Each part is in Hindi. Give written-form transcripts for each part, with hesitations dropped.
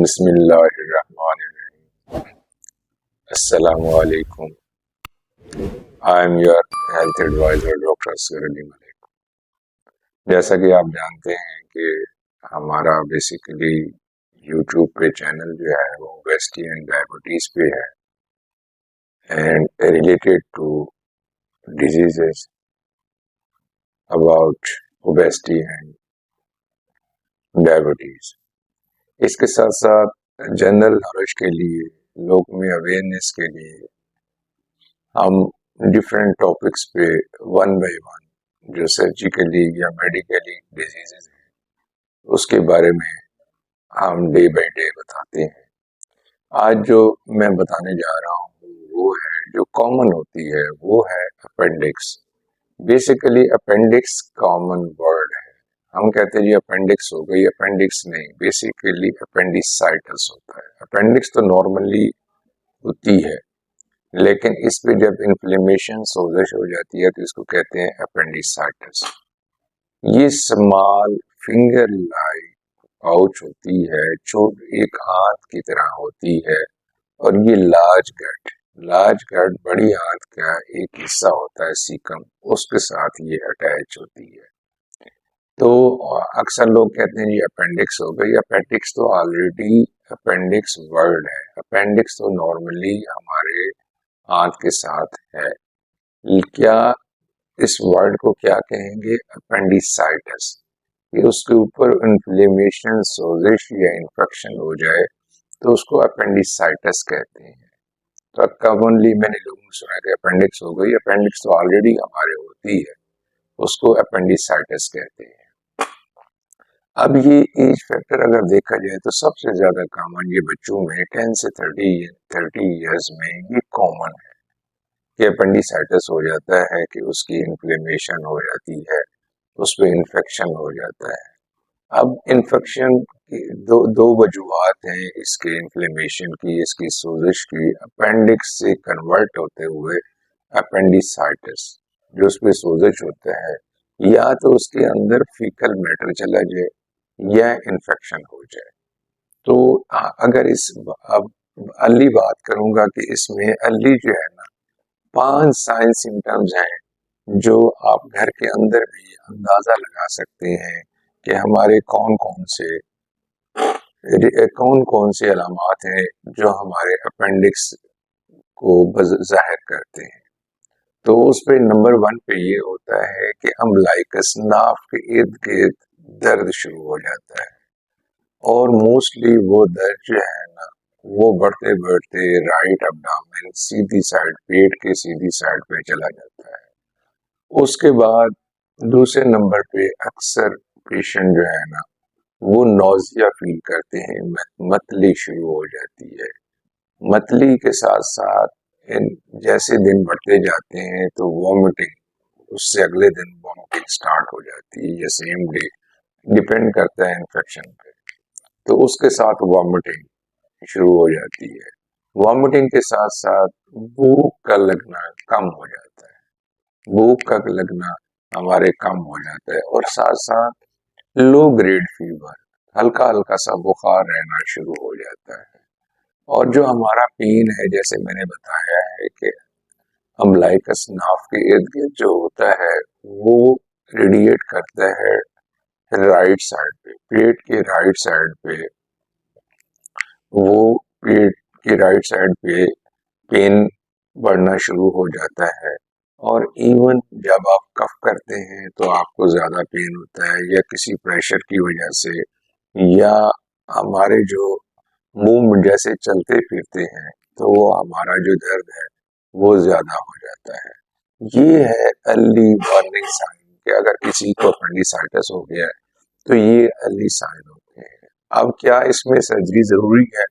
बिस्मिल्लाहिर्रहमानिर्रहीम। अस्सलामु अलैकुम। I am your health advisor doctor Asgar Ali Malik. जैसा कि आप जानते हैं कि हमारा बेसिकली यूट्यूब पे चैनल जो है वो ओबेसिटी एंड डायबिटीज पे है and related to diseases about obesity and diabetes. इसके साथ साथ जनरल नॉलेज के लिए, लोग में अवेयरनेस के लिए हम डिफरेंट टॉपिक्स पे वन बाय वन जो सर्जिकली या मेडिकली डिजीजेस हैं उसके बारे में हम डे बाय डे बताते हैं। आज जो मैं बताने जा रहा हूँ वो है जो कॉमन होती है, वो है appendix. Basically appendix common word है। हम कहते हैं जी अपेंडिक्स हो गई, अपेंडिक्स नहीं, बेसिकली अपेंडिसाइटिस होता है। अपेंडिक्स तो नॉर्मली होती है, लेकिन इस पे जब इन्फ्लेमेशन सोजिश हो जाती है तो इसको कहते हैं अपेंडिसाइटिस। ये स्मॉल फिंगर लाइक पाउच होती है जो एक हाथ की तरह होती है, और ये लार्ज गट बड़ी हाथ का एक हिस्सा होता है सीकम, उसके साथ ये अटैच होती है। तो अक्सर लोग कहते हैं ये अपेंडिक्स हो गई। अपेंडिक्स तो ऑलरेडी अपेंडिक्स वर्ड है। अपेंडिक्स तो नॉर्मली हमारे हाथ के साथ है। क्या इस वर्ड को क्या कहेंगे? अपेंडिसाइटिस। ये उसके ऊपर इन्फ्लेमेशन, सोजिश या इन्फेक्शन हो जाए तो उसको अपेंडिसाइटिस कहते हैं। तो कॉमनली मैंने लोगों ने सुना कि अपेंडिक्स हो गई। अपेंडिक्स तो ऑलरेडी हमारे होती है, उसको अपेंडिसाइटिस कहते हैं। अब ये एज फैक्टर अगर देखा जाए तो सबसे ज्यादा कॉमन ये बच्चों में 10 से 30 ईयर्स में ये कॉमन है कि अपेंडिसाइटिस हो जाता है, कि उसकी इन्फ्लेमेशन हो जाती है, उस पर इन्फेक्शन हो जाता है। अब इन्फेक्शन की दो वजूहत हैं इसके इन्फ्लेमेशन की, इसकी सोजिश की। अपेंडिक्स से कन्वर्ट होते हुए अपेंडिसाइटिस, जो उस पर सोजिश होता है, या तो उसके अंदर फीकल मैटर चला जाए या इन्फेक्शन हो जाए। तो अगर अब अर्ली बात करूंगा कि इसमें अर्ली जो है ना 5 साइन सिम्टम्स हैं जो आप घर के अंदर भी अंदाजा लगा सकते हैं कि हमारे कौन कौन से अलामात हैं जो हमारे अपेंडिक्स को जाहिर करते हैं। तो उस पे नंबर 1 पे ये होता है कि अम्बिलिकस, नाभ के इर्द गिर्द दर्द शुरू हो जाता है, और मोस्टली वो दर्द जो है ना वो बढ़ते बढ़ते राइट एब्डोमेन, सीधी साइड, पेट के सीधी साइड पे चला जाता है। उसके बाद दूसरे नंबर पे अक्सर पेशेंट जो है ना वो नौजिया फील करते हैं, मतली शुरू हो जाती है। मतली के साथ साथ जैसे दिन बढ़ते जाते हैं तो वॉमिटिंग, उससे अगले दिन वॉमिटिंग स्टार्ट हो जाती है या सेम डे, डिपेंड करता है इन्फेक्शन पे। तो उसके साथ वॉमिटिंग शुरू हो जाती है। वॉमिटिंग के साथ साथ भूख का लगना कम हो जाता है, भूख का लगना हमारे कम हो जाता है, और साथ साथ लो ग्रेड फीवर, हल्का हल्का सा बुखार रहना शुरू हो जाता है। और जो हमारा पेन है, जैसे मैंने बताया है कि अम्बिलिकस, नाभ के इर्द गिर्द जो होता है वो रेडिएट करता है राइट साइड पे, पेट के राइट साइड पे। वो पेट के राइट साइड पे पेन बढ़ना शुरू हो जाता है, और इवन जब आप कफ करते हैं तो आपको ज्यादा पेन होता है, या किसी प्रेशर की वजह से, या हमारे जो मुंह जैसे चलते फिरते हैं तो वो हमारा जो दर्द है वो ज्यादा हो जाता है। ये है अर्ली वार्निंग साइन कि अगर किसी को अपेंडिसाइटिस हो गया है तो ये अर्ली साइन होते हैं। अब क्या इसमें सर्जरी जरूरी है?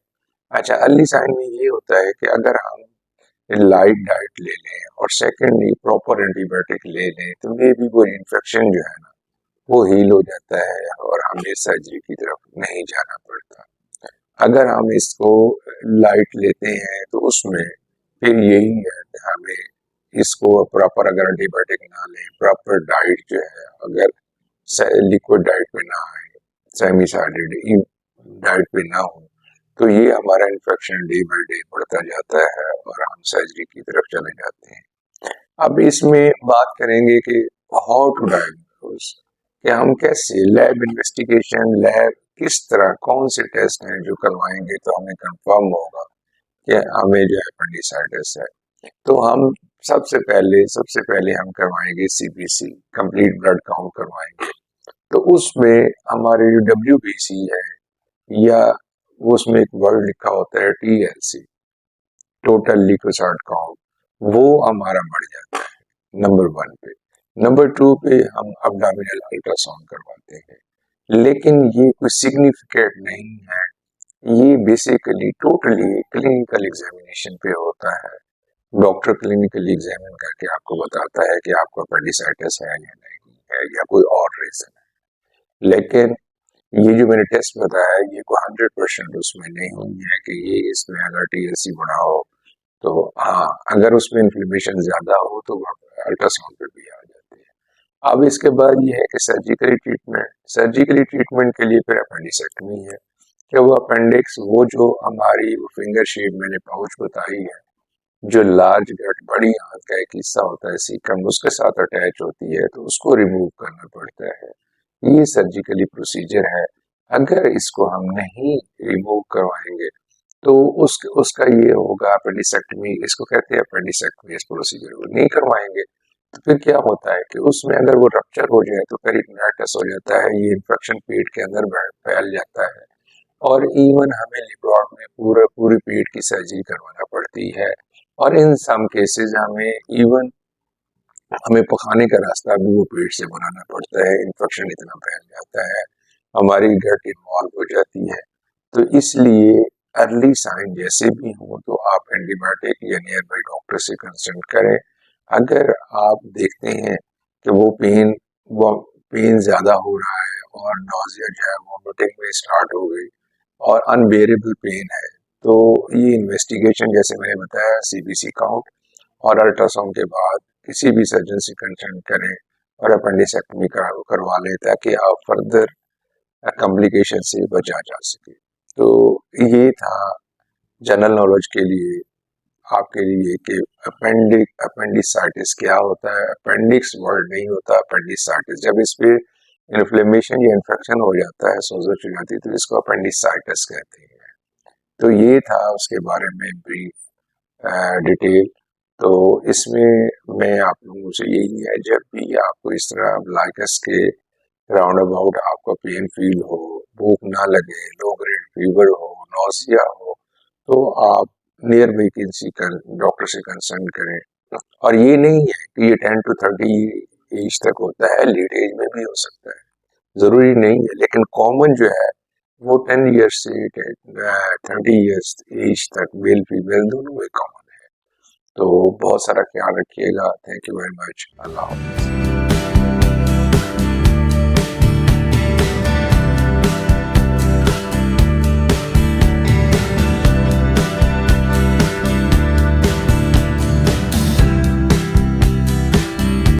अच्छा, अर्ली साइन में ये होता है कि अगर हम लाइट डाइट ले लें और सेकेंडली प्रॉपर एंटीबायोटिक ले लें तो मे भी वो इन्फेक्शन जो है ना वो हील हो जाता है और हमें सर्जरी की तरफ नहीं जाना पड़ता। अगर हम इसको लाइट लेते हैं तो उसमें फिर यही है कि हमें इसको प्रॉपर, अगर एंटीबायोटिक ना लें, प्रॉपर डाइट जो है, अगर लिक्विड डाइट पे ना आए, सेमी सॉलिड डाइट पे ना हो, तो ये हमारा इन्फेक्शन डे बाय डे बढ़ता जाता है और हम सर्जरी की तरफ चले जाते हैं। अब इसमें बात करेंगे कि हाउ टू डायग्नोज, कि हम कैसे लैब इन्वेस्टिगेशन, लैब किस तरह, कौन से टेस्ट हैं जो करवाएंगे तो हमें कंफर्म होगा कि हमें जो है अपेंडिसाइटिस है। तो हम सबसे पहले हम करवाएंगे सीबीसी, कंप्लीट ब्लड काउंट करवाएंगे। तो उसमें हमारे जो डब्ल्यूबीसी है या उसमें एक वर्ड लिखा होता है टीएलसी, टोटल ल्यूकोसाइट काउंट, वो हमारा बढ़ जाता है नंबर 1 पे। नंबर 2 पे हम अब्डोमिनल अल्ट्रासाउंड करवाते हैं, लेकिन ये कोई सिग्निफिकेंट नहीं है। ये बेसिकली टोटली क्लिनिकल एग्जामिनेशन पे होता है। डॉक्टर क्लिनिकली एग्जामिन करके आपको बताता है कि आपको अपेंडिसाइटिस है या नहीं है या कोई और रीजन है। लेकिन ये जो मैंने टेस्ट बताया ये कोई 100% उसमें नहीं है कि ये इसमें अगर टीएलसी बढ़ा हो तो हाँ, अगर उसमें इन्फ्लेमेशन ज्यादा हो तो अल्ट्रासाउंड पे भी आ जाती है। अब इसके बाद ये है कि सर्जिकली ट्रीटमेंट के लिए फिर अपेंडिसेक्टमी है, कि वो अपेंडिक्स, वो जो हमारी वो फिंगर शेप मैंने पाउच बताई है, जो लार्ज गट, बड़ी आंत का एक हिस्सा होता है सीकम, उसके साथ अटैच होती है, तो उसको रिमूव करना पड़ता है। ये सर्जिकली प्रोसीजर है। अगर इसको हम नहीं रिमूव करवाएंगे तो उसका ये होगा अपेंडिसेक्टमी, इसको कहते हैं अपेंडिसेक्टमी। इस प्रोसीजर को नहीं करवाएंगे तो फिर क्या होता है कि उसमें अगर वो रप्चर हो जाए तो पेरिटोनिटिस हो जाता है, ये इन्फेक्शन पेट के अंदर फैल जाता है और इवन हमें लिब्रॉड में पूरे पेट की सर्जरी करवाना पड़ती है। और इन सम केसेस हमें पखाने का रास्ता भी वो पेट से बनाना पड़ता है, इन्फेक्शन इतना फैल जाता है, हमारी गट इन्वॉल्व हो जाती है। तो इसलिए अर्ली साइन जैसे भी हो तो आप एंटीबायोटिक या नियर बाई डॉक्टर से कंसल्ट करें। अगर आप देखते हैं कि वो पेन ज्यादा हो रहा है और नॉजिया जो है वॉमिटिंग में स्टार्ट हो गई और अनबेरेबल पेन है, तो ये इन्वेस्टिगेशन जैसे मैंने बताया सीबीसी काउंट और अल्ट्रासाउंड के बाद किसी भी सर्जन से कंसल्ट करें और अपेंडिसेक्टमी करवा लें ताकि आप फर्दर कॉम्प्लिकेशन से बचा जा सके। तो ये था जनरल नॉलेज के लिए आपके लिए कि अपेंडिसाइटिस क्या होता है। अपेंडिक्स वर्ड नहीं होता, अपेंडिसाइटिस। जब इस पे इन्फ्लेमेशन या इन्फेक्शन हो जाता है, सोजश हो जाती है, तो इसको अपेंडिसाइटिस कहते हैं। तो ये था उसके बारे में ब्रीफ डिटेल। तो इसमें मैं आप लोगों से यही है, जब भी आपको इस तरह ब्लाइकस के राउंड अबाउट आपको पेन फील हो, भूख ना लगे, लो ग्रेड फीवर हो, नौसिया हो, तो आप नियर बाई किसी डॉक्टर से कंसल्ट करें। और ये नहीं है कि ये 10 to 30 एज तक होता है, लेट एज में भी हो सकता है, जरूरी नहीं है। लेकिन कॉमन जो है वो 10 ईयर्स से 30 ईयर्स एज तक मेल फीमेल दोनों में कॉमन है। तो बहुत सारा ख्याल रखिएगा। Thank you very much. अल्लाह हाफिज़।